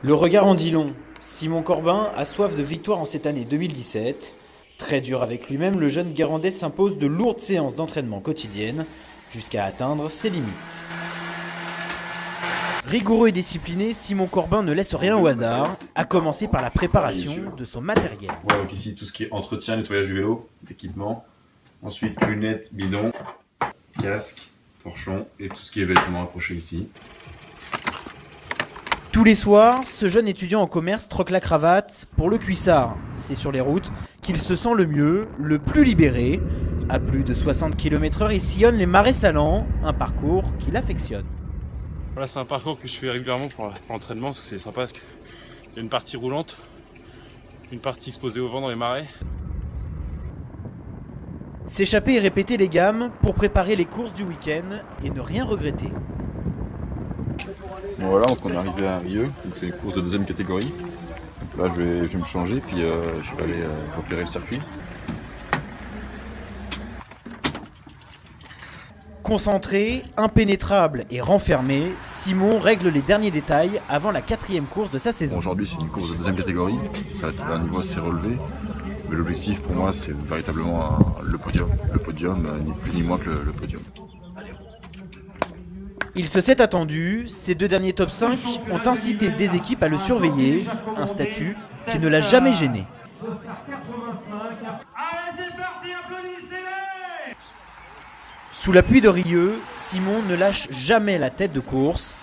Le regard en dit long. Simon Corbin a soif de victoire en cette année 2017. Très dur avec lui-même, le jeune Guérandais s'impose de lourdes séances d'entraînement quotidiennes jusqu'à atteindre ses limites. Rigoureux et discipliné, Simon Corbin ne laisse rien au hasard, à commencer par la préparation de son matériel. Voilà, donc ici tout ce qui est entretien, nettoyage du vélo, équipement. Ensuite lunettes, bidon, casque, torchon et tout ce qui est vêtements accrochés ici. Tous les soirs, ce jeune étudiant en commerce troque la cravate pour le cuissard. C'est sur les routes qu'il se sent le mieux, le plus libéré. À plus de 60 km/h, il sillonne les marais salants, un parcours qu'il affectionne. Voilà, c'est un parcours que je fais régulièrement pour l'entraînement, parce que c'est sympa, parce qu'il y a une partie roulante, une partie exposée au vent dans les marais. S'échapper et répéter les gammes pour préparer les courses du week-end et ne rien regretter. Bon, voilà, donc on est arrivé à Rieux, donc c'est une course de deuxième catégorie. Donc là je vais me changer puis je vais aller repérer le circuit. Concentré, impénétrable et renfermé, Simon règle les derniers détails avant la 4e course de sa saison. Bon, aujourd'hui c'est une course de deuxième catégorie, ça va être un niveau assez relevé. Mais l'objectif pour moi c'est véritablement le podium. Le podium, ni plus ni moins que le podium. Il se s'est attendu, ces 2 derniers top 5 ont incité des équipes à le surveiller, un statut qui ne l'a jamais gêné. Sous la pluie de Rieux, Simon ne lâche jamais la tête de course.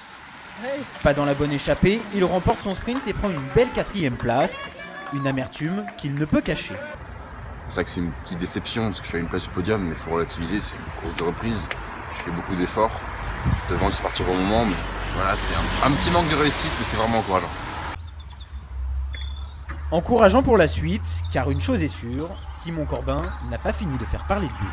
Pas dans la bonne échappée, il remporte son sprint et prend une belle 4e place, une amertume qu'il ne peut cacher. C'est vrai que c'est une petite déception parce que je suis à une place du podium, mais il faut relativiser, c'est une course de reprise. J'ai fait beaucoup d'efforts. Devant, il se partir au moment, mais voilà, c'est un petit manque de réussite, mais c'est vraiment encourageant. Encourageant pour la suite, car une chose est sûre, Simon Corbin n'a pas fini de faire parler de lui.